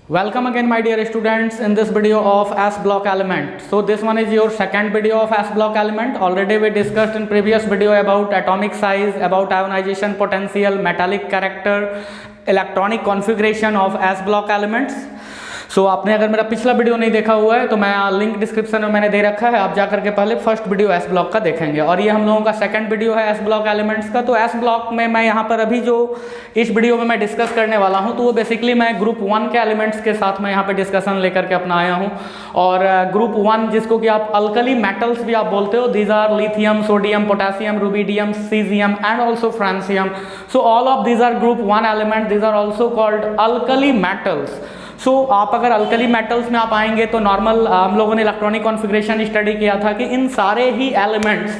Welcome again my dear students in this video of S block element. So this one is your second video of S block element. Already we discussed in previous video about atomic size, about ionization potential, metallic character, electronic configuration of S block elements. सो आपने अगर मेरा पिछला video नहीं देखा हुआ है तो मैं लिंक डिस्क्रिप्शन में मैंने दे रखा है, आप जा करके पहले फर्स्ट वीडियो एस ब्लॉक का देखेंगे। और ये हम लोगों का सेकंड वीडियो है एस ब्लॉक एलिमेंट्स का। तो एस ब्लॉक में मैं यहाँ पर अभी जो इस वीडियो में मैं डिस्कस करने वाला हूँ तो वो बेसिकली मैं ग्रुप 1 के एलिमेंट्स के साथ मैं यहाँ पर डिस्कशन लेकर के अपना आया हूँ। और ग्रुप 1 जिसको कि आप अल्कली मेटल्स भी आप बोलते हो, these are lithium, sodium, potassium, rubidium, caesium and also francium. So all of these are group 1 element, these are also called alkali metals. सो आप अगर अल्कली मेटल्स में आप आएंगे तो नॉर्मल हम लोगों ने इलेक्ट्रॉनिक कॉन्फ़िगरेशन स्टडी किया था कि इन सारे ही एलिमेंट्स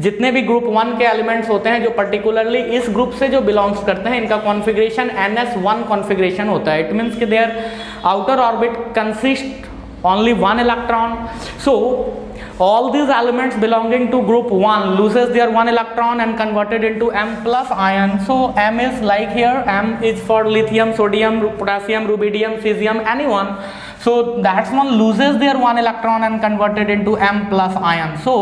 जितने भी ग्रुप 1 के एलिमेंट्स होते हैं जो पर्टिकुलरली इस ग्रुप से जो बिलोंग्स करते हैं, इनका कॉन्फ़िगरेशन NS1 कॉन्फ़िगरेशन होता है। इट मीन्स कि their outer orbit consist only one electron. So all these elements belonging to group 1 loses their one electron and converted into M plus ion. So M is like here, M is for lithium, sodium, potassium, rubidium, cesium, anyone. So that one loses their one electron and converted into M plus ion. So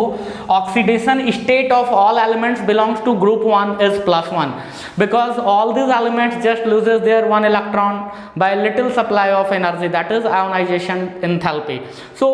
oxidation state of all elements belongs to group 1 is +1 because all these elements just loses their one electron by little supply of energy, that is ionization enthalpy. So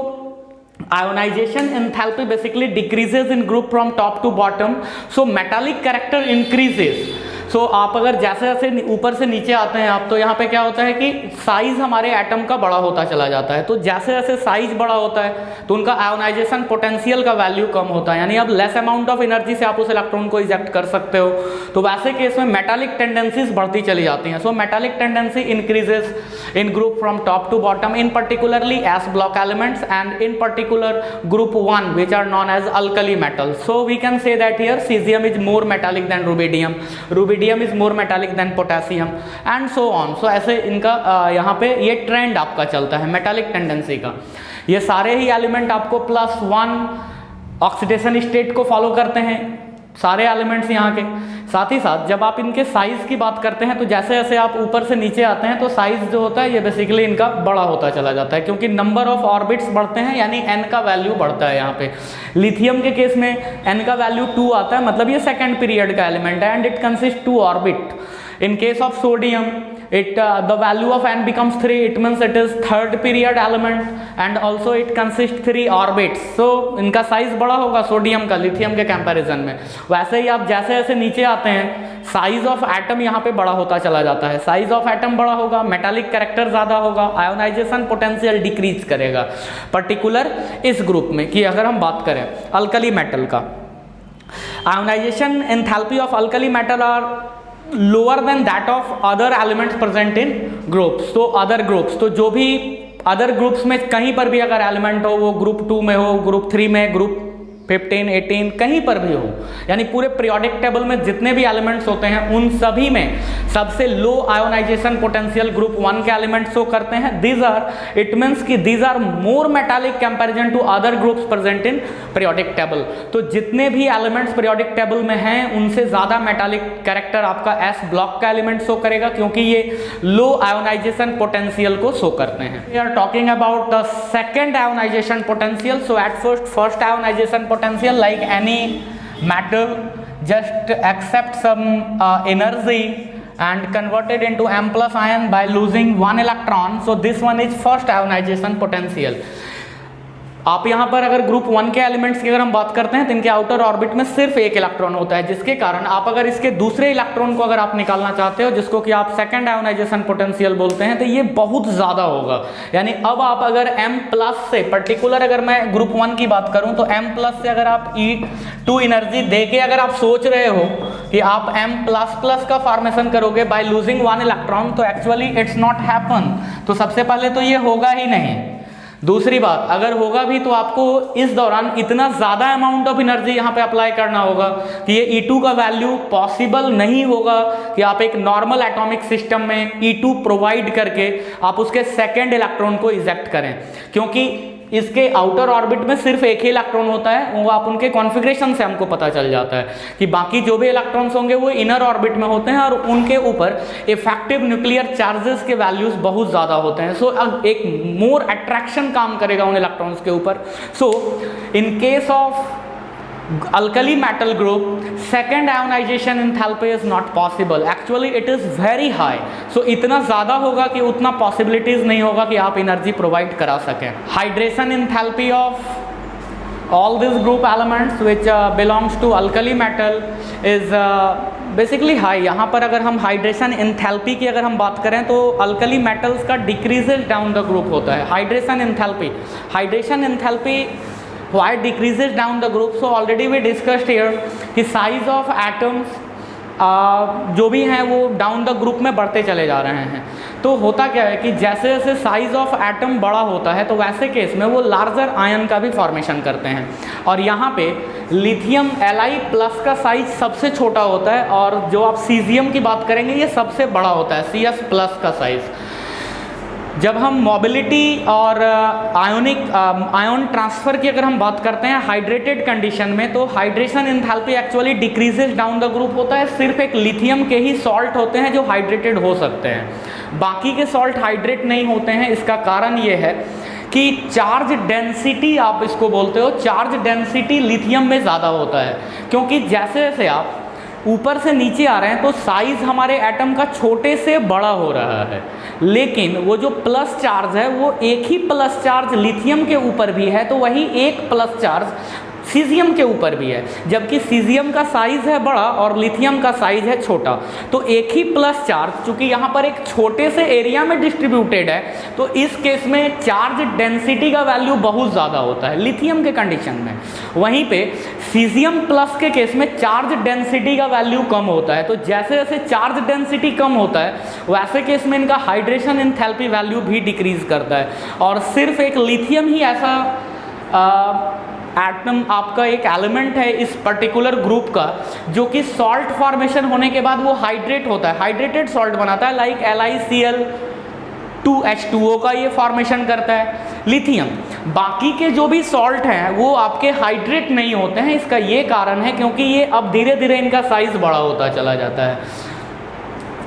ionization enthalpy basically decreases in group from top to bottom. So metallic character increases. सो आप अगर जैसे जैसे ऊपर से नीचे आते हैं आप, तो यहाँ पे क्या होता है कि साइज हमारे एटम का बड़ा होता चला जाता है। तो जैसे जैसे साइज बड़ा होता है तो उनका आयोनाइजेशन पोटेंशियल का वैल्यू कम होता है, यानी अब लेस अमाउंट ऑफ एनर्जी से आप उस इलेक्ट्रॉन को इजेक्ट कर सकते हो। तो वैसे केस में मेटालिक टेंडेंसीज बढ़ती चली जाती हैं। So metallic tendency increases in group from top to bottom, in particularly s block elements and in particular group 1 which are known as alkali metal. So we can say that here caesium is more metallic than rubidium, rubidium is more metallic than potassium and so on. So ऐसे इनका यहाँ पे ये trend आपका चलता है metallic tendency का। ये सारे ही एलिमेंट आपको +1 ऑक्सीडेशन स्टेट को फॉलो करते हैं, सारे एलिमेंट्स यहाँ के। साथ ही साथ जब आप इनके साइज की बात करते हैं तो जैसे जैसे आप ऊपर से नीचे आते हैं तो साइज जो होता है ये बेसिकली इनका बड़ा होता चला जाता है, क्योंकि नंबर ऑफ ऑर्बिट्स बढ़ते हैं, यानी n का वैल्यू बढ़ता है। यहाँ पे लिथियम के केस में n का वैल्यू 2 आता है, मतलब ये सेकेंड पीरियड का एलिमेंट है and it consist 2 orbit. In case of sodium, the value of n becomes 3. It means it is third period element and also it consists 3 orbits. So इनका size बड़ा होगा sodium का lithium के comparison में। वैसे ही आप जैसे जैसे नीचे आते हैं साइज ऑफ एटम यहाँ पे बड़ा होता चला जाता है। साइज ऑफ एटम बड़ा होगा, मेटालिक कैरेक्टर ज़्यादा होगा, आयोनाइजेशन पोटेंशियल डिक्रीज करेगा पर्टिकुलर इस ग्रुप में। कि अगर हम बात करें अल्कली मेटल का, ionisation enthalpy of alkali metal are lower than that of other elements present in groups. तो other groups, तो जो भी अदर ग्रुप्स में कहीं पर भी अगर एलिमेंट हो, वो ग्रुप 2 में हो, ग्रुप 3 में, ग्रुप 15, 18 कहीं पर भी हो, यानी पूरे पीरियोडिक टेबल में जितने भी एलिमेंट्स होते हैं उन सभी में सबसे लो आयोनाइजेशन पोटेंशियल ग्रुप 1 के एलिमेंट्स शो करते हैं। दीज आर, इट मीन्स कि these are more metallic comparison to other groups present in periodic table. तो जितने भी एलिमेंट्स पीरियोडिक टेबल में हैं उनसे ज़्यादा मेटालिक कैरेक्टर आपका एस ब्लॉक का एलिमेंट शो करेगा, क्योंकि ये लो आयोनाइजेशन पोटेंशियल को शो करते हैं। We are talking about the second ionisation potential. So at first ionisation potential like any metal just accept some energy and converted into M plus ion by losing one electron. So this one is first ionization potential. आप यहाँ पर अगर group 1 के elements की अगर हम बात करते हैं तो इनके आउटर ऑर्बिट में सिर्फ एक इलेक्ट्रॉन होता है, जिसके कारण आप अगर इसके दूसरे इलेक्ट्रॉन को अगर आप निकालना चाहते हो, जिसको कि आप सेकंड आयोनाइजेशन पोटेंशियल बोलते हैं, तो ये बहुत ज़्यादा होगा। यानी अब आप अगर M प्लस से, पर्टिकुलर अगर मैं ग्रुप 1 की बात करूँ तो M प्लस से अगर आप E2 एनर्जी दे के अगर आप सोच रहे हो कि आप M प्लस प्लस का फॉर्मेशन करोगे बाय लूजिंग वन इलेक्ट्रॉन, तो एक्चुअली इट्स नॉट हैपन। तो सबसे पहले तो ये होगा ही नहीं। दूसरी बात, अगर होगा भी तो आपको इस दौरान इतना ज़्यादा अमाउंट ऑफ एनर्जी यहाँ पे अप्लाई करना होगा कि ये E2 का वैल्यू पॉसिबल नहीं होगा कि आप एक नॉर्मल एटॉमिक सिस्टम में E2 प्रोवाइड करके आप उसके सेकेंड इलेक्ट्रॉन को इजेक्ट करें, क्योंकि इसके आउटर ऑर्बिट में सिर्फ एक ही इलेक्ट्रॉन होता है, वो आप उनके कॉन्फ़िगरेशन से हमको पता चल जाता है कि बाकी जो भी इलेक्ट्रॉन्स होंगे वो इनर ऑर्बिट में होते हैं और उनके ऊपर इफेक्टिव न्यूक्लियर चार्जेस के वैल्यूज बहुत ज़्यादा होते हैं। सो एक मोर अट्रैक्शन काम करेगा उन इलेक्ट्रॉन्स के ऊपर। So in case of alkali metal group, second ionization enthalpy is not possible, actually it is very high, so इतना ज़्यादा होगा कि उतना possibilities नहीं होगा कि आप एनर्जी प्रोवाइड करा सकें। Hydration enthalpy of all these group elements which belongs to alkali metal is basically high. यहाँ पर अगर हम हाइड्रेशन एंथैल्पी की अगर हम बात करें तो अल्कली मेटल्स का डिक्रीजेज डाउन द ग्रुप होता है। Hydration enthalpy why decreases down the group? So already we discussed here कि size of atoms जो भी हैं वो डाउन द ग्रुप में बढ़ते चले जा रहे हैं। तो होता क्या है कि जैसे जैसे साइज ऑफ एटम बड़ा होता है तो वैसे केस में वो लार्जर आयन का भी फॉर्मेशन करते हैं। और यहाँ पे लिथियम Li+ का साइज सबसे छोटा होता है और जो आप सीजियम की बात करेंगे ये सबसे बड़ा होता है, Cs+ का साइज। जब हम मोबिलिटी और आयन ट्रांसफ़र की अगर हम बात करते हैं हाइड्रेटेड कंडीशन में, तो hydration enthalpy actually decreases down the group होता है। सिर्फ एक लिथियम के ही सॉल्ट होते हैं जो हाइड्रेटेड हो सकते हैं, बाकी के सॉल्ट हाइड्रेट नहीं होते हैं। इसका कारण ये है कि चार्ज डेंसिटी, आप इसको बोलते हो, चार्ज डेंसिटी लिथियम में ज़्यादा होता है, क्योंकि जैसे जैसे आप ऊपर से नीचे आ रहे हैं तो साइज हमारे एटम का छोटे से बड़ा हो रहा है, लेकिन वो जो प्लस चार्ज है वो एक ही प्लस चार्ज लिथियम के ऊपर भी है, तो वही एक प्लस चार्ज सीजियम के ऊपर भी है, जबकि सीजियम का साइज है बड़ा और लिथियम का साइज है छोटा। तो एक ही प्लस चार्ज चूंकि यहाँ पर एक छोटे से एरिया में डिस्ट्रीब्यूटेड है, तो इस केस में चार्ज डेंसिटी का वैल्यू बहुत ज़्यादा होता है लिथियम के कंडीशन में। वहीं पे सीजियम प्लस के केस में चार्ज डेंसिटी का वैल्यू कम होता है। तो जैसे जैसे चार्ज डेंसिटी कम होता है वैसे केस में इनका हाइड्रेशन एंथैल्पी वैल्यू भी डिक्रीज करता है। और सिर्फ एक लिथियम ही ऐसा एटम आपका एक एलिमेंट है इस पर्टिकुलर ग्रुप का जो कि सॉल्ट फॉर्मेशन होने के बाद वो हाइड्रेट होता है, हाइड्रेटेड सॉल्ट बनाता है, लाइक LiCl2H2O का ये फॉर्मेशन करता है लिथियम। बाकी के जो भी सॉल्ट हैं वो आपके हाइड्रेट नहीं होते हैं। इसका ये कारण है क्योंकि ये अब धीरे धीरे इनका साइज बड़ा होता चला जाता है।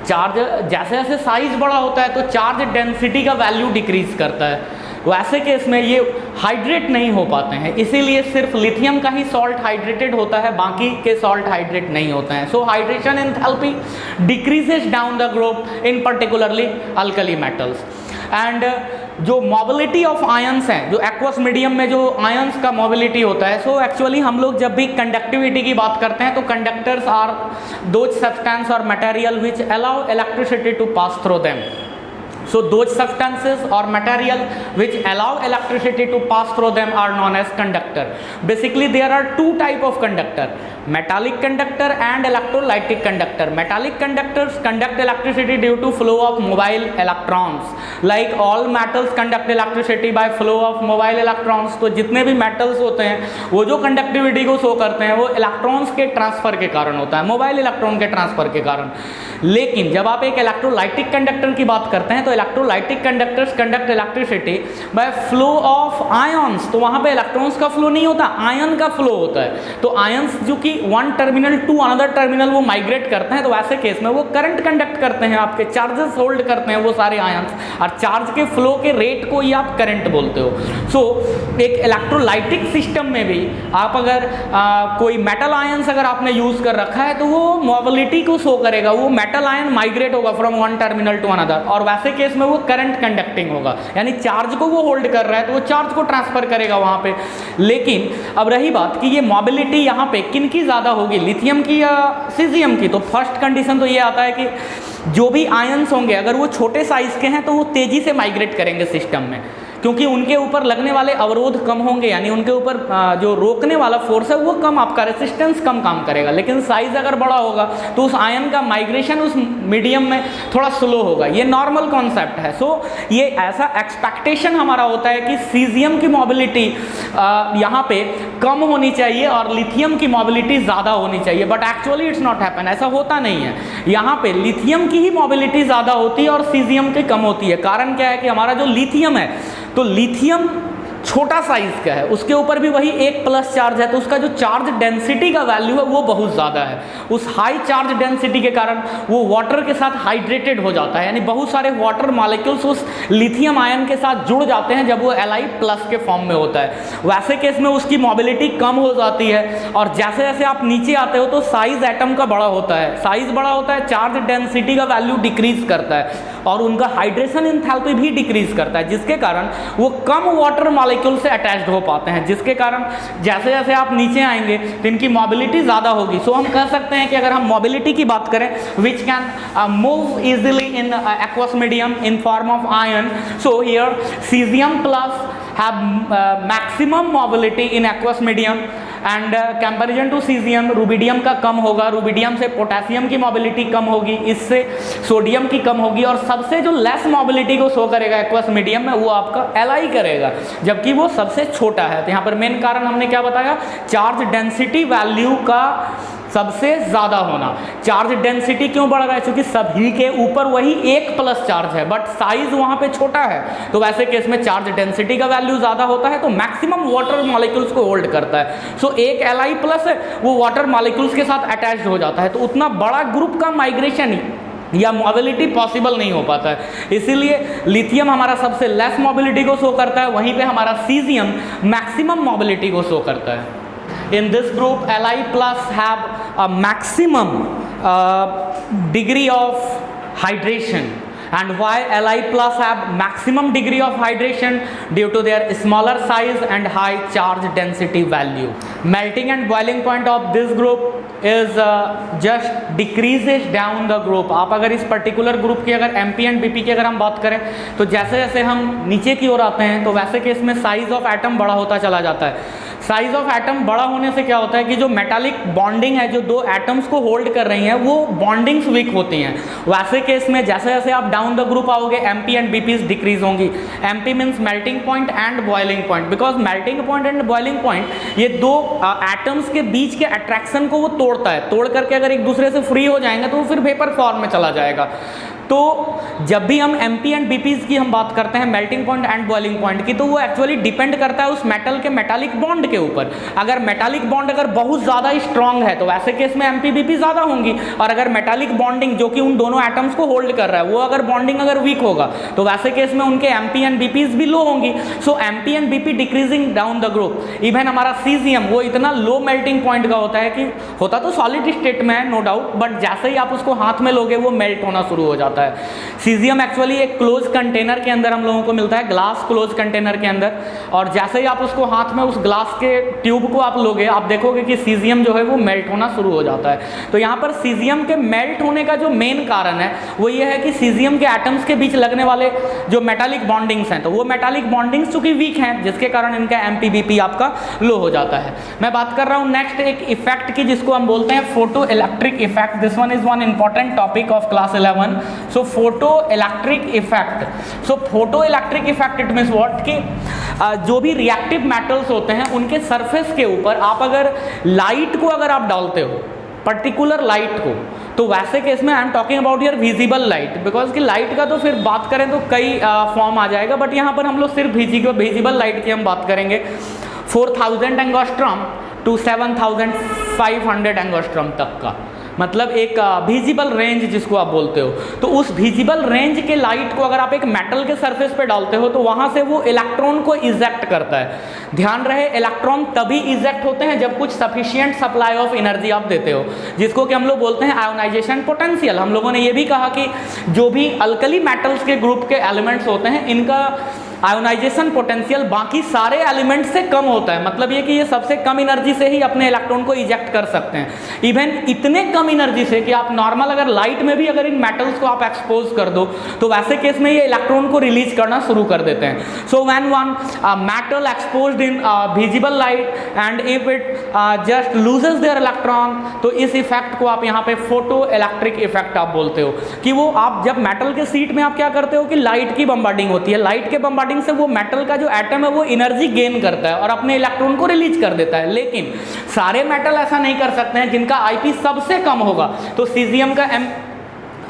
चार्ज जैसे जैसे साइज बड़ा होता है तो चार्ज डेंसिटी का वैल्यू डिक्रीज करता है, वैसे केस में ये हाइड्रेट नहीं हो पाते हैं, इसीलिए सिर्फ लिथियम का ही सॉल्ट हाइड्रेटेड होता है, बाकी के सॉल्ट हाइड्रेट नहीं होते हैं। So hydration enthalpy decreases down the group in particularly alkali metals. And जो मोबिलिटी ऑफ आयंस हैं, जो एक्वस मीडियम में जो आयंस का मोबिलिटी होता है, सो एक्चुअली हम लोग जब भी कंडक्टिविटी की बात करते हैं तो कंडक्टर्स आर दोज सब्सटेंस और material which allow electricity to pass through them. So those substances or material which allow electricity to pass through them are known as conductor. Basically there are two type of conductor, metallic conductor and electrolytic conductor. Metallic conductors conduct electricity due to flow of mobile electrons. Like all metals conduct electricity by flow of mobile electrons. तो जितने भी metals होते हैं वो जो conductivity को show करते हैं वो electrons के ट्रांसफर के कारण होता है, मोबाइल इलेक्ट्रॉन के ट्रांसफर के कारण। लेकिन जब आप एक इलेक्ट्रोलाइटिक कंडक्टर की बात करते हैं तो electrolytic conductors conduct electricity bye flow of ions, तो वहां पे इलेक्ट्रॉन्स का फ्लो नहीं होता, आयन का फ्लो होता है। तो आयंस जो कि one terminal to another terminal वो माइग्रेट करते हैं, तो वैसे केस में वो करंट कंडक्ट करते हैं, आपके चार्जेस होल्ड करते हैं वो सारे आयंस, और चार्ज के फ्लो के रेट को ही आप करंट बोलते हो। सो एक इलेक्ट्रोलाइटिक सिस्टम में भी आप अगर कोई मेटल आयंस अगर आपने यूज कर रखा है तो वो मोबिलिटी को शो करेगा, वो मेटल आयन माइग्रेट होगा from one terminal to another, और वैसे केस में वो करंट कंडक्टिंग होगा, यानी चार्ज को वो होल्ड कर रहा है तो वो चार्ज को ट्रांसफर करेगा वहां पे। लेकिन अब रही बात कि ये मोबिलिटी यहाँ पे किन की ज़्यादा होगी, लिथियम की या सीजियम की, तो फर्स्ट कंडीशन तो ये आता है कि जो भी आयंस होंगे अगर वो छोटे साइज के हैं तो वो तेजी से माइग्रेट करेंगे सिस्टम में, क्योंकि उनके ऊपर लगने वाले अवरोध कम होंगे, यानी उनके ऊपर जो रोकने वाला फोर्स है वो कम, आपका रेसिस्टेंस कम काम करेगा। लेकिन साइज अगर बड़ा होगा तो उस आयन का माइग्रेशन उस मीडियम में थोड़ा स्लो होगा, ये नॉर्मल कॉन्सेप्ट है। सो ये ऐसा एक्सपेक्टेशन हमारा होता है कि सीजियम की मोबिलिटी यहाँ पे कम होनी चाहिए और लिथियम की मोबिलिटी ज़्यादा होनी चाहिए, but actually it's not happen, ऐसा होता नहीं है। यहाँ पे लिथियम की ही मोबिलिटी ज़्यादा होती है और सीजियम की कम होती है। कारण क्या है कि हमारा जो लिथियम है तो लिथियम छोटा साइज का है, उसके ऊपर भी वही 1+ चार्ज है, तो उसका जो चार्ज डेंसिटी का वैल्यू है वो बहुत ज़्यादा है। उस हाई चार्ज डेंसिटी के कारण वो वाटर के साथ हाइड्रेटेड हो जाता है, यानी बहुत सारे वाटर मॉलिक्यूल्स उस लिथियम आयन के साथ जुड़ जाते हैं जब वो Li+ के फॉर्म में होता है। वैसे केस में उसकी मोबिलिटी कम हो जाती है, और जैसे जैसे आप नीचे आते हो तो साइज एटम का बड़ा होता है, साइज बड़ा होता है, चार्ज डेंसिटी का वैल्यू डिक्रीज करता है और उनका हाइड्रेशन एंथैल्पी भी डिक्रीज करता है, जिसके कारण वो कम वाटर मॉलिक्यूल से अटैच्ड हो पाते हैं, जिसके कारण जैसे जैसे आप नीचे आएंगे तो इनकी मोबिलिटी ज़्यादा होगी। सो हम कह सकते हैं कि अगर हम मोबिलिटी की बात करें, which can move easily in aqueous medium in form of ion, so here caesium plus have maximum mobility in aqueous medium and comparison to caesium rubidium का कम होगा, रूबिडियम से पोटेशियम की मोबिलिटी कम होगी, इससे सोडियम की कम होगी, और सबसे जो लेस मोबिलिटी को शो करेगा एक्वस मीडियम में वो आपका Li करेगा, जबकि वो सबसे छोटा है। तो यहाँ पर मेन कारण हमने क्या बताया, चार्ज डेंसिटी वैल्यू का सबसे ज़्यादा होना। चार्ज डेंसिटी क्यों बढ़ रहा है, क्योंकि सभी के ऊपर वही 1+ चार्ज है बट साइज वहाँ पे छोटा है, तो वैसे केस में चार्ज डेंसिटी का वैल्यू ज़्यादा होता है तो मैक्सिमम वाटर मॉलिक्यूल्स को होल्ड करता है। सो एक Li+ है वो वाटर मॉलिक्यूल्स के साथ अटैच्ड हो जाता है, तो उतना बड़ा ग्रुप का माइग्रेशन या मोबिलिटी पॉसिबल नहीं हो पाता है। इसीलिए लिथियम हमारा सबसे लेस मोबिलिटी को शो करता है, वहीं पे हमारा सीजियम मैक्सिमम मोबिलिटी को शो करता है। In this group, Li+ have a maximum degree of hydration. And why Li+ have maximum degree of hydration? Due to their smaller size and high charge density value. Melting and boiling point of this group is just decreases down the group. आप अगर इस particular group की अगर MP and BP की अगर हम बात करें तो जैसे जैसे हम नीचे की ओर आते हैं तो वैसे केस में साइज ऑफ एटम बड़ा होता चला जाता है। साइज ऑफ एटम बड़ा होने से क्या होता है कि जो मेटालिक बॉन्डिंग है, जो दो एटम्स को होल्ड कर रही हैं, वो बॉन्डिंग्स वीक होती हैं। वैसे केस में जैसे जैसे आप डाउन द ग्रुप आओगे MP एंड BPs डिक्रीज होंगी। MP means melting point and boiling point, because melting point and boiling point ये दो एटम्स के बीच के अट्रैक्शन को वो तोड़ता है, तोड़ करके अगर एक दूसरे से फ्री हो जाएंगे तो वो फिर वेपर फॉर्म में चला जाएगा। तो जब भी हम MP एंड BPs की हम बात करते हैं, melting point and boiling point की, तो वो एक्चुअली डिपेंड करता है उस मेटल के मेटालिक बॉन्ड के ऊपर। अगर मेटालिक बॉन्ड अगर बहुत ज़्यादा स्ट्रांग है तो वैसे केस में MP BP ज़्यादा होंगी, और अगर मेटालिक बॉन्डिंग जो कि उन दोनों एटम्स को होल्ड कर रहा है वो अगर बॉन्डिंग अगर वीक होगा तो वैसे केस में उनके MP एंड BPs भी लो होंगी। सो MP and BP decreasing down the group. Even हमारा सीजियम वो इतना लो मेल्टिंग पॉइंट का होता है कि होता तो सॉलिड स्टेट में है नो डाउट, बट जैसे ही आप उसको हाथ में लोगे वो मेल्ट होना शुरू हो जाता है। सीजियम एक्चुअली एक क्लोज कंटेनर के अंदर हम लोगों को मिलता है, ग्लास क्लोज कंटेनर के अंदर, और जैसे ही आप उसको हाथ में उस ग्लास के ट्यूब को आप लोगे आप देखोगे कि सीजियम जो है वो मेल्ट होना शुरू हो जाता है। तो यहाँ पर सीजियम के मेल्ट होने का जो मेन कारण है वो ये है कि सीजियम के एटम्स के बीच लगने वाले जो मेटालिक बॉन्डिंग्स हैं, तो वो मेटालिक बॉन्डिंग्स चूंकि वीक हैं जिसके कारण इनका MP BP आपका लो हो जाता है। मैं बात कर रहा हूँ नेक्स्ट एक इफेक्ट की जिसको हम बोलते हैं photo electric effect. This one is one important topic of class 11। So photo electric effect. So photo electric effect it means what कि जो भी रिएक्टिव मेटल्स होते हैं उनके सरफेस के ऊपर आप अगर लाइट को अगर आप डालते हो, पर्टिकुलर लाइट को, तो वैसे केस में I am talking about your visible light, because कि लाइट का तो फिर बात करें तो कई फॉर्म आ जाएगा, बट यहाँ पर हम लोग सिर्फ विजिबल लाइट की हम बात करेंगे। 4000 एंगस्ट्रॉम टू 7500 एंगस्ट्रॉम तक का, मतलब एक विजिबल रेंज जिसको आप बोलते हो, तो उस विजिबल रेंज के लाइट को अगर आप एक मेटल के सरफेस पे डालते हो तो वहाँ से वो इलेक्ट्रॉन को इजेक्ट करता है। ध्यान रहे इलेक्ट्रॉन तभी इजेक्ट होते हैं जब कुछ सफिशिएंट सप्लाई ऑफ एनर्जी आप देते हो, जिसको कि हम लोग बोलते हैं आयोनाइजेशन पोटेंशियल। हम लोगों ने ये भी कहा कि जो भी अल्कली मेटल्स के ग्रुप के एलिमेंट्स होते हैं इनका आयोनाइजेशन पोटेंशियल बाकी सारे एलिमेंट से कम होता है, मतलब ये कि ये सबसे कम एनर्जी से ही अपने इलेक्ट्रॉन को इजेक्ट कर सकते हैं। इवन इतने कम एनर्जी से कि आप नॉर्मल अगर लाइट में भी अगर इन मेटल्स को आप एक्सपोज कर दो तो वैसे केस में ये इलेक्ट्रॉन को रिलीज करना शुरू कर देते हैं। So when one metal exposed in visible light and if it just loses there electron, तो इस इफेक्ट को आप यहाँ पे फोटो इलेक्ट्रिक इफेक्ट आप बोलते हो। कि वो आप जब मेटल के सीट में आप क्या करते हो कि लाइट की बम्बार्डिंग होती है, लाइट के बम्बार्डिंग से वो मेटल का जो एटम है वो एनर्जी गेन करता है और अपने इलेक्ट्रॉन को रिलीज कर देता है। लेकिन सारे मेटल ऐसा नहीं कर सकते हैं जिनका IP सबसे कम होगा। तो सीजियम का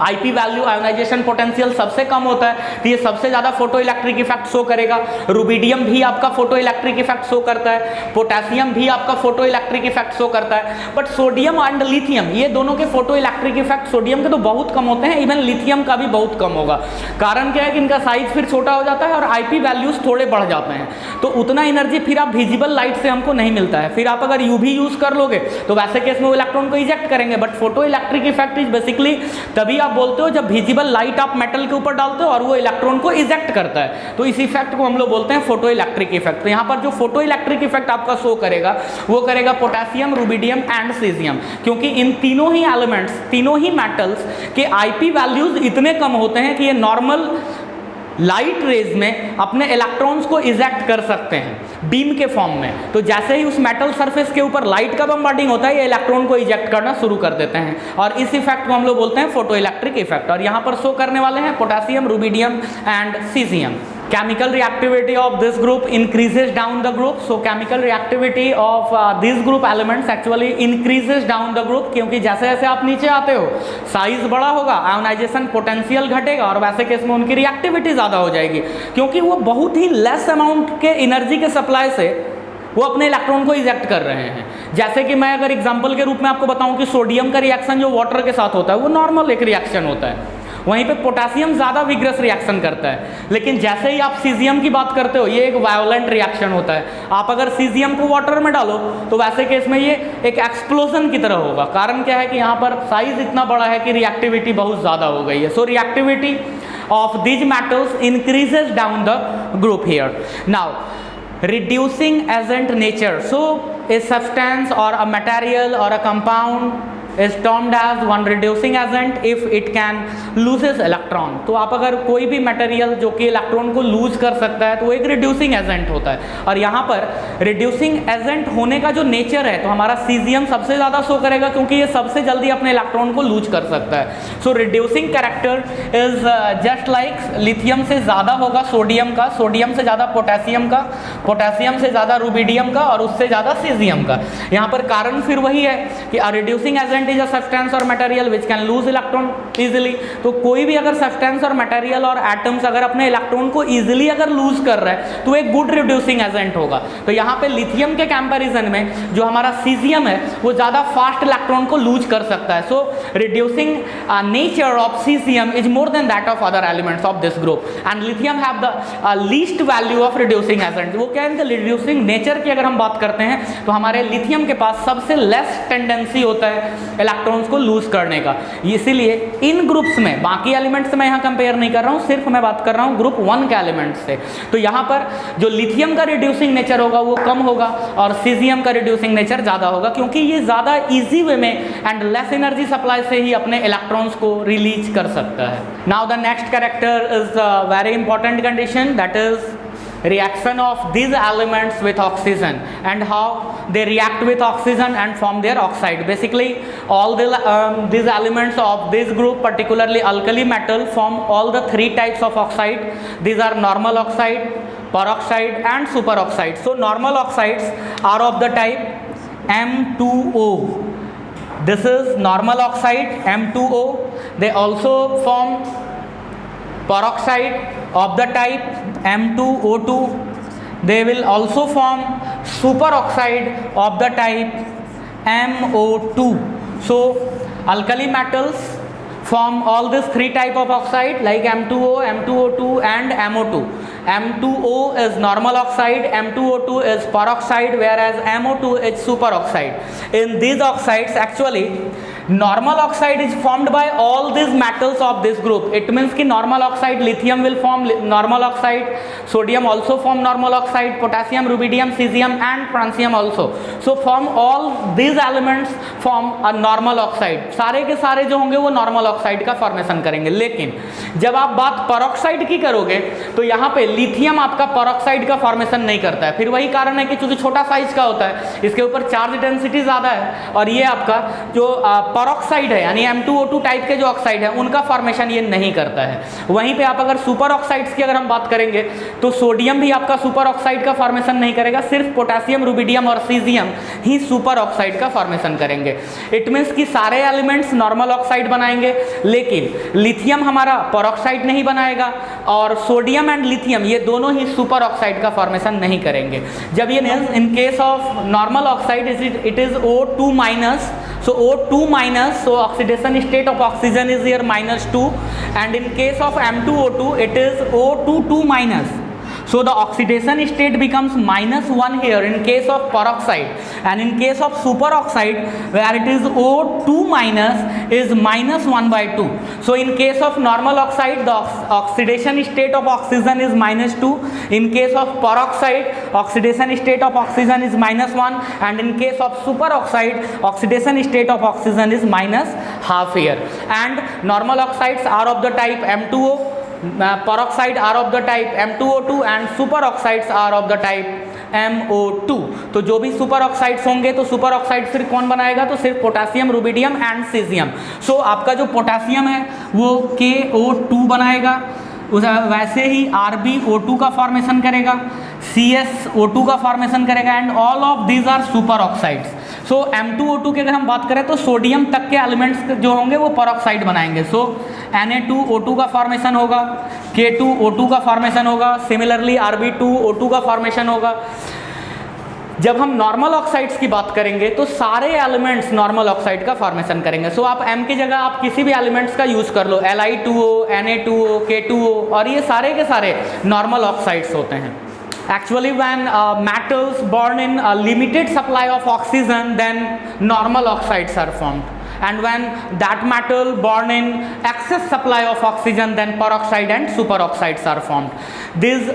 IP वैल्यू आयोनाइजेशन पोटेंशियल सबसे कम होता है, तो ये सबसे ज़्यादा फोटो इलेक्ट्रिक इफेक्ट शो करेगा। रुबिडियम भी आपका फोटो इलेक्ट्रिक इफेक्ट शो करता है, पोटेशियम भी आपका फोटो इलेक्ट्रिक इफेक्ट शो करता है। बट सोडियम एंड लिथियम ये दोनों के फोटो इलेक्ट्रिक इफेक्ट सोडियम के तो बहुत कम होते हैं, इवन लिथियम का भी बहुत कम होगा। कारण क्या है कि इनका साइज फिर छोटा हो जाता है और IP वैल्यूज थोड़े बढ़ जाते हैं, तो उतना एनर्जी फिर आप विजिबल लाइट से हमको नहीं मिलता है। फिर आप अगर UV यूज कर लोगे तो वैसे केस में वो इलेक्ट्रॉन को इजेक्ट करेंगे। But photo electric effect is basically तभी आप बोलते हो जब विजिबल लाइट आप मेटल के ऊपर डालते हो और वो इलेक्ट्रॉन को इजेक्ट करता है, तो इस इफेक्ट को हम लोग बोलते हैं फोटो इलेक्ट्रिक इफेक्ट। तो यहाँ पर जो फोटो इलेक्ट्रिक इफेक्ट आपका शो करेगा वो करेगा पोटेशियम, रुबिडियम एंड सीजियम, क्योंकि इन तीनों ही एलिमेंट्स, तीनों ही मेटल्स के IP वैल्यूज इतने कम होते हैं कि ये नॉर्मल लाइट रेज में अपने इलेक्ट्रॉन्स को इजेक्ट कर सकते हैं बीम के फॉर्म में। तो जैसे ही उस मेटल सरफेस के ऊपर लाइट का बम्बार्डिंग होता है, ये इलेक्ट्रॉन को इजेक्ट करना शुरू कर देते हैं, और इस इफेक्ट को हम लोग बोलते हैं फोटो इलेक्ट्रिक इफेक्ट। और यहाँ पर शो करने वाले हैं potassium, rubidium and caesium. Chemical reactivity of this group increases down the group. So chemical reactivity of these group elements actually increases down the group, क्योंकि जैसे जैसे आप नीचे आते हो साइज बड़ा होगा, आयोनाइजेशन पोटेंशियल घटेगा और वैसे केस में उनकी रिएक्टिविटी ज़्यादा हो जाएगी, क्योंकि वो बहुत ही लेस अमाउंट के एनर्जी के सप्लाई से वो अपने इलेक्ट्रॉन को इजेक्ट कर रहे हैं। जैसे कि मैं अगर एग्जांपल के रूप में आपको बताऊं कि सोडियम का रिएक्शन जो वाटर के साथ होता है वो नॉर्मल एक रिएक्शन होता है, वहीं पे पोटेशियम ज़्यादा विग्रस रिएक्शन करता है। लेकिन जैसे ही आप सीजियम की बात करते हो, ये एक वायोलेंट रिएक्शन होता है। आप अगर सीजियम को वाटर में डालो तो वैसे केस में ये एक एक्सप्लोजन की तरह होगा। कारण क्या है कि यहाँ पर साइज इतना बड़ा है कि रिएक्टिविटी बहुत ज़्यादा हो गई है। So reactivity of these metals increases down the group here. Now reducing agent nature, so a substance or a material or a compound is termed as one reducing agent if it can loses electron। तो आप अगर कोई भी material जो कि electron को loose कर सकता है तो वो एक रिड्यूसिंग एजेंट होता है। और यहाँ पर रिड्यूसिंग एजेंट होने का जो नेचर है, तो हमारा सीजियम सबसे ज़्यादा शो करेगा क्योंकि ये सबसे जल्दी अपने इलेक्ट्रॉन को लूज कर सकता है। So reducing character is just like lithium से ज़्यादा होगा सोडियम का, सोडियम से ज़्यादा पोटेशियम का, पोटेशियम से ज़्यादा रुबिडियम का और उससे ज़्यादा सीजियम का। यहाँ पर कारण फिर वही है कि reducing agent is a substance और material which can lose electron easily. तो कोई भी अगर सब्सटेंस और मटेरियल और एटम्स अगर अपने इलेक्ट्रॉन को इजीली अगर लूज कर रहा है तो एक गुड रिड्यूसिंग एजेंट होगा। तो यहाँ पे लिथियम के कंपैरिजन में जो हमारा सीजियम है वो ज़्यादा फास्ट इलेक्ट्रॉन को लूज कर सकता है। So reducing nature of caesium is more than that of other elements of this group, and lithium have the least value of reducing agent. वो क्या है, रिड्यूसिंग नेचर की अगर हम बात करते हैं तो हमारे लिथियम के पास सबसे लेस टेंडेंसी होता है इलेक्ट्रॉन्स को लूज करने का। इसीलिए इन ग्रुप्स में, बाकी एलिमेंट्स से मैं यहाँ कंपेयर नहीं कर रहा हूँ, सिर्फ मैं बात कर रहा हूँ ग्रुप 1 के एलिमेंट्स से। तो यहाँ पर जो लिथियम का रिड्यूसिंग नेचर होगा वो कम होगा और सीजियम का रिड्यूसिंग नेचर ज़्यादा होगा, क्योंकि ये ज़्यादा ईजी वे में एंड लेस एनर्जी सप्लाई से ही अपने इलेक्ट्रॉन्स को रिलीज कर सकता है। Now the next character is very important condition, that is reaction of these elements with oxygen and how they react with oxygen and form their oxide. Basically all these elements of this group, particularly alkali metal, form all the 3 types of oxide. These are normal oxide, peroxide and superoxide. So normal oxides are of the type M2O. This is normal oxide M2O. They also form peroxide of the type M2O2. They will also form superoxide of the type MO2. So alkali metals form all these 3 type of oxide like M2O, M2O2 and MO2. M2O is normal oxide, M2O2 is peroxide, whereas MO2 is superoxide. In these oxides actually normal oxide is formed by all these metals of this group. It means कि normal oxide, lithium will form normal oxide, sodium also form normal oxide, potassium, rubidium, cesium and francium also. So form all these elements form a normal oxide. सारे के सारे जो होंगे वो normal oxide का formation करेंगे। लेकिन जब आप बात peroxide की करोगे तो यहाँ पे लिथियम आपका peroxide का फॉर्मेशन नहीं करता है। फिर वही कारण है कि चूंकि छोटा साइज का होता है, इसके ऊपर चार्ज डेंसिटी ज़्यादा है और ये आपका जो पेरोक्साइड है यानी M2O2 टाइप के जो ऑक्साइड है उनका फॉर्मेशन ये नहीं करता है। वहीं पे आप अगर सुपर ऑक्साइड्स की अगर हम बात करेंगे तो सोडियम भी आपका सुपर ऑक्साइड का फॉर्मेशन नहीं करेगा, सिर्फ पोटेशियम, रुबिडियम और सीजियम ही सुपर ऑक्साइड का फॉर्मेशन करेंगे। इट मीन्स कि सारे एलिमेंट्स नॉर्मल ऑक्साइड बनाएंगे, लेकिन लिथियम हमारा परऑक्साइड नहीं बनाएगा और सोडियम एंड लिथियम ये दोनों ही सुपर ऑक्साइड का फॉर्मेशन नहीं करेंगे। जब ये इन case of normal oxide it is O2 minus, so O2 minus, so oxidation state of oxygen is here -2, and in case of M2O2 it is O22 minus, so the oxidation state becomes -1 here in case of peroxide, and in case of superoxide where it is O2 minus is -1/2. So in case of normal oxide the oxidation state of oxygen is -2, in case of peroxide oxidation state of oxygen is -1, and in case of superoxide oxidation state of oxygen is -1/2 here. And normal oxides are of the type M2O, peroxide are of the type M2O2 and superoxides are of the type MO2. तो जो भी super oxides होंगे तो super oxide फिर कौन बनाएगा, तो सिर्फ पोटेशियम, रुबिडियम एंड सीजियम। सो आपका जो पोटेशियम है वो KO2 बनाएगा, वैसे ही RbO2 का फॉर्मेशन करेगा, CsO2 का फॉर्मेशन करेगा, and all of these are super oxides. So M2O2 की अगर हम बात करें तो सोडियम तक के एलिमेंट्स जो होंगे वो परऑक्साइड बनाएंगे। सो Na2O2 का फॉर्मेशन होगा, K2O2 का फॉर्मेशन होगा, सिमिलरली Rb2O2 का फॉर्मेशन होगा। जब हम नॉर्मल ऑक्साइड्स की बात करेंगे तो सारे एलिमेंट्स नॉर्मल ऑक्साइड का फॉर्मेशन करेंगे। सो आप M की जगह आप किसी भी एलिमेंट्स का यूज कर लो, Li2O, Na2O, K2O, और ये सारे के सारे नॉर्मल ऑक्साइड्स होते हैं। Actually when metals burn in a limited supply of oxygen then normal oxides are formed, and when that metal burn in excess supply of oxygen then peroxide and superoxides are formed. These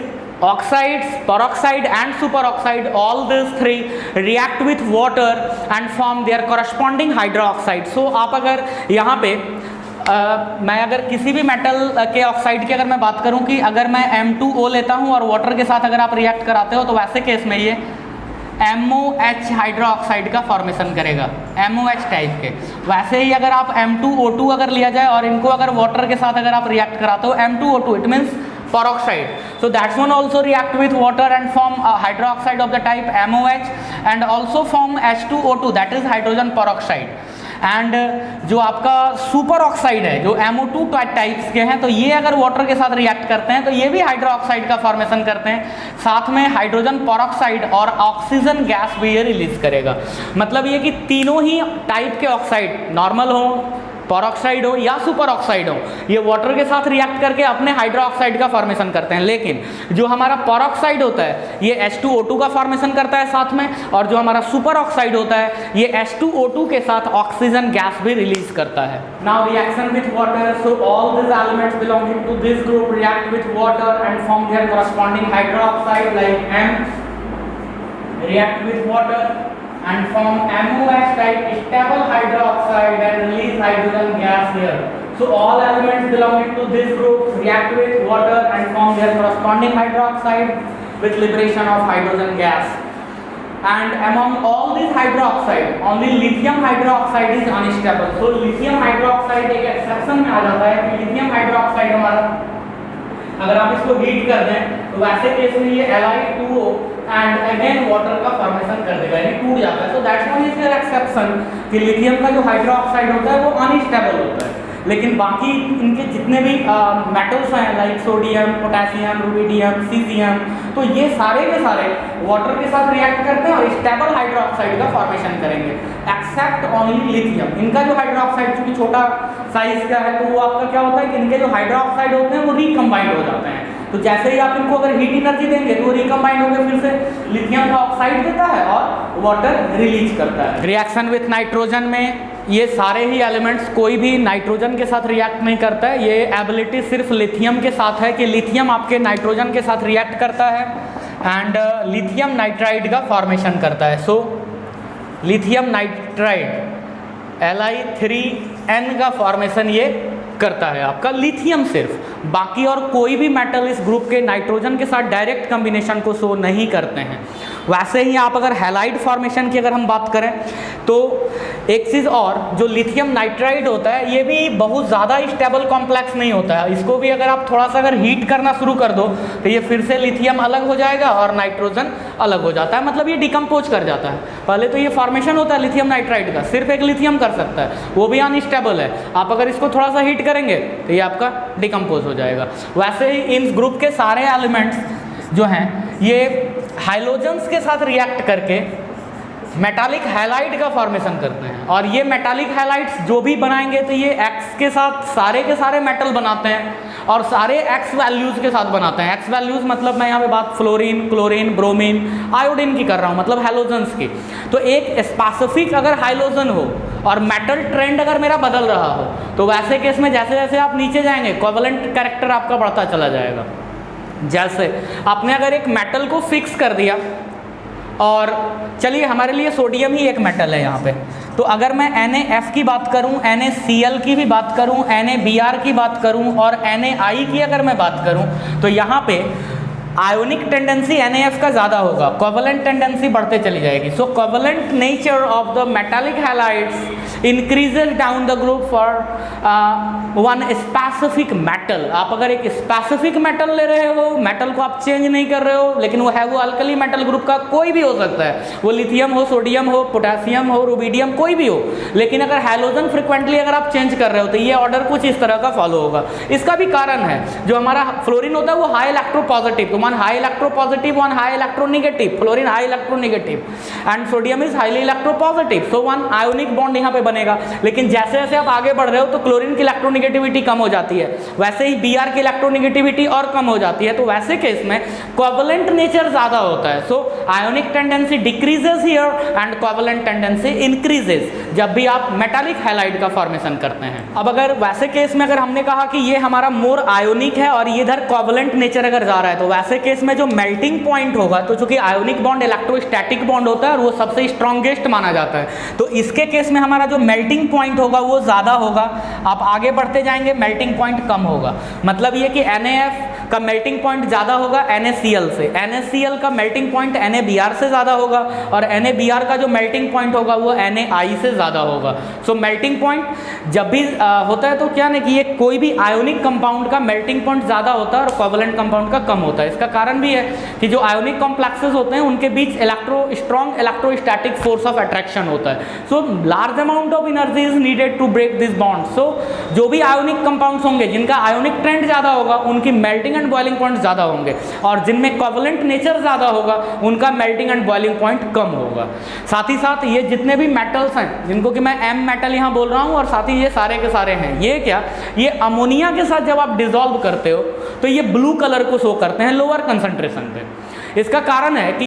oxides, peroxide and superoxide, all these three react with water and form their corresponding hydroxide. So आप अगर यहाँ पे मैं अगर किसी भी metal के oxide की अगर मैं बात करूं कि अगर मैं M2O लेता हूं और वाटर के साथ अगर आप रिएक्ट कराते हो तो वैसे केस में ये MOH हाइड्रोक्साइड का फॉर्मेशन करेगा, MOH टाइप के। वैसे ही अगर आप M2O2 अगर लिया जाए और इनको अगर वाटर के साथ अगर आप रिएक्ट कराते हो M2O2 it means peroxide, so that one also react with water and form a hydroxide of the type MOH and also form H2O2 that is hydrogen peroxide. And जो आपका सुपर ऑक्साइड है जो MO2 types के हैं तो ये अगर water के साथ रिएक्ट करते हैं तो ये भी हाइड्रोक्साइड का फॉर्मेशन करते हैं, साथ में हाइड्रोजन पेरोक्साइड और ऑक्सीजन गैस भी ये रिलीज करेगा। मतलब ये कि तीनों ही टाइप के ऑक्साइड नॉर्मल हो, पेरोक्साइड हो या सुपर ऑक्साइड हो, ये वाटर के साथ रिएक्ट करके अपने हाइड्रोक्साइड का फॉर्मेशन करते हैं। लेकिन जो हमारा पेरोक्साइड होता है ये H2O2 का फॉर्मेशन करता है साथ में, और जो हमारा सुपर ऑक्साइड होता है ये H2O2 के साथ ऑक्सीजन गैस भी रिलीज करता है। Now reaction with water, so all this elements belonging to this group react with water and form their corresponding hydroxide like M, react with water and form MOH type stable hydroxide and release hydrogen gas here. So all elements belonging to this group react with water and form their corresponding hydroxide with liberation of hydrogen gas. And among all these hydroxide, only lithium hydroxide is unstable. So lithium hydroxide एक exception में आ जाता है कि lithium hydroxide हमारा अगर आप इसको heat कर दें तो वैसे केस में ये Li2O एंड अगेन वाटर का फॉर्मेशन कर देगा, यानी टूट जाता है। So that's why is there exception कि लिथियम का जो हाइड्रोक्साइड होता है वो अनस्टेबल होता है, लेकिन बाकी इनके जितने भी मेटल्स हैं like sodium, potassium, rubidium, caesium, तो ये सारे के सारे वाटर के साथ रिएक्ट करते हैं और स्टेबल हाइड्रोक्साइड का फॉर्मेशन करेंगे, एक्सेप्ट ओनली लिथियम। इनका जो हाइड्रोक्साइड चूंकि छोटा साइज का है तो वो आपका क्या होता है कि इनके जो हाइड्रोक्साइड होते हैं वो रिकम्बाइंड हो जाते हैं। तो जैसे ही आप इनको अगर हीट एनर्जी देंगे तो रिकम्बाइंड होकर फिर से लिथियम का ऑक्साइड देता है और वाटर रिलीज करता है। रिएक्शन विथ नाइट्रोजन में ये सारे ही एलिमेंट्स कोई भी नाइट्रोजन के साथ रिएक्ट नहीं करता है, ये एबिलिटी सिर्फ लिथियम के साथ है कि लिथियम आपके नाइट्रोजन के साथ रिएक्ट करता है एंड लिथियम नाइट्राइड का फॉर्मेशन करता है। सो लिथियम नाइट्राइड Li3n का फॉर्मेशन ये करता है आपका लिथियम सिर्फ, बाकी और कोई भी मेटल इस ग्रुप के नाइट्रोजन के साथ डायरेक्ट कॉम्बिनेशन को शो नहीं करते हैं। वैसे ही आप अगर हैलाइड फॉर्मेशन की अगर हम बात करें तो एक चीज़ और, जो लिथियम नाइट्राइड होता है ये भी बहुत ज़्यादा स्टेबल कॉम्प्लेक्स नहीं होता है। इसको भी अगर आप थोड़ा सा अगर हीट करना शुरू कर दो तो ये फिर से लिथियम अलग हो जाएगा और नाइट्रोजन अलग हो जाता है, मतलब ये डिकम्पोज कर जाता है। पहले तो ये फॉर्मेशन होता है लिथियम नाइट्राइड का, सिर्फ एक लिथियम कर सकता है, वो भी अनस्टेबल है। आप अगर इसको थोड़ा सा हीट करेंगे तो ये आपका डिकम्पोज हो जाएगा। वैसे ही इन ग्रुप के सारे एलिमेंट्स जो हैं ये हाइलोजेंस के साथ रिएक्ट करके मेटालिक हैलाइड का फॉर्मेशन करते हैं, और ये मेटालिक हैलाइड्स जो भी बनाएंगे तो ये एक्स के साथ सारे के सारे मेटल बनाते हैं, और सारे एक्स वैल्यूज़ के साथ बनाते हैं। एक्स वैल्यूज़ मतलब मैं यहाँ पे बात फ्लोरीन, क्लोरीन, ब्रोमीन, आयोडीन की कर रहा हूँ, मतलब हैलोजेंस की। तो एक स्पेसिफिक अगर हाइलोजन हो और मेटल ट्रेंड अगर मेरा बदल रहा हो तो वैसे केस में जैसे जैसे आप नीचे जाएंगे कोवेलेंट कैरेक्टर आपका बढ़ता चला जाएगा। जैसे आपने अगर एक मेटल को फिक्स कर दिया, और चलिए हमारे लिए सोडियम ही एक मेटल है यहाँ पे, तो अगर मैं NaF की बात करूँ, NaCl की भी बात करूँ, NaBr की बात करूँ और NaI की अगर मैं बात करूँ तो यहाँ पे आयोनिक टेंडेंसी NaF का ज़्यादा होगा, कोवेलेंट टेंडेंसी बढ़ते चली जाएगी। So covalent nature of the metallic halides increases down the group for one specific metal. आप अगर एक स्पेसिफिक मेटल ले रहे हो, मेटल को आप चेंज नहीं कर रहे हो, लेकिन वो है वो अल्कली मेटल ग्रुप का कोई भी हो सकता है, वो लिथियम हो, सोडियम हो, पोटेशियम हो, रुबिडियम, कोई भी हो, लेकिन अगर हैलोजन फ्रिक्वेंटली अगर आप चेंज कर रहे हो तो ये ऑर्डर कुछ इस तरह का फॉलो होगा। इसका भी कारण है, जो हमारा फ्लोरीन होता है वो हाई इलेक्ट्रोपॉजिटिव, तो one high electropositive, one high electronegative, fluorine high electronegative and sodium is highly electropositive, so one ionic bond यहाँ पे बनेगा। लेकिन जैसे जैसे आप आगे बढ़ रहे हो तो क्लोरीन की इलेक्ट्रोनेगेटिविटी कम हो जाती है, वैसे ही Br की इलेक्ट्रोनेगेटिविटी और कम हो जाती है, तो वैसे केस में कोवेलेंट नेचर ज्यादा होता है। So ionic tendency decreases here and covalent tendency increases जब भी आप मेटालिक हैलाइड का फॉर्मेशन करते हैं। अब अगर वैसे केस में अगर हमने कहा कि ये हमारा मोर आयोनिक है और ये इधर कोवेलेंट नेचर अगर जा रहा है, तो वैसे केस में जो मेल्टिंग पॉइंट होगा, तो चूंकि आयोनिक बॉन्ड इलेक्ट्रोस्टैटिक बॉन्ड होता है और वो सबसे स्ट्रॉन्गेस्ट माना जाता है, तो इसके केस में हमारा जो मेल्टिंग पॉइंट होगा वो ज़्यादा होगा। आप आगे बढ़ते जाएंगे मेल्टिंग पॉइंट कम होगा, मतलब ये कि NaF का मेल्टिंग पॉइंट ज़्यादा होगा NaCl से, NaCl का मेल्टिंग पॉइंट NaBr से ज़्यादा होगा, और NaBr का जो मेल्टिंग पॉइंट होगा वो NaI से ज़्यादा होगा। सो मेल्टिंग पॉइंट जब भी होता है तो क्या ना कि ये कोई भी आयोनिक कंपाउंड का मेल्टिंग पॉइंट ज़्यादा होता है और कोवेलेंट कंपाउंड का कम होता है। इसका कारण भी है कि जो आयोनिक कॉम्प्लेक्सेस होते हैं उनके बीच strong electrostatic force of attraction होता है। So large amount of energy is needed to break this bond. So जो भी आयोनिक कंपाउंड्स होंगे जिनका आयोनिक ट्रेंड ज़्यादा होगा उनकी मेल्टिंग एंड बॉइलिंग पॉइंट ज़्यादा होंगे, और जिनमें कोवेलेंट नेचर ज़्यादा होगा उनका मेल्टिंग एंड बॉइलिंग पॉइंट कम होगा। साथ ही साथ ये जितने भी मेटल्स हैं जिनको कि मैं M मेटल यहाँ बोल रहा हूँ, और साथ ही ये सारे के सारे हैं, ये क्या, ये अमोनिया के साथ जब आप डिजोल्व करते हो तो ये ब्लू कलर को शो करते हैं लोअर कंसंट्रेशन पे। इसका कारण है कि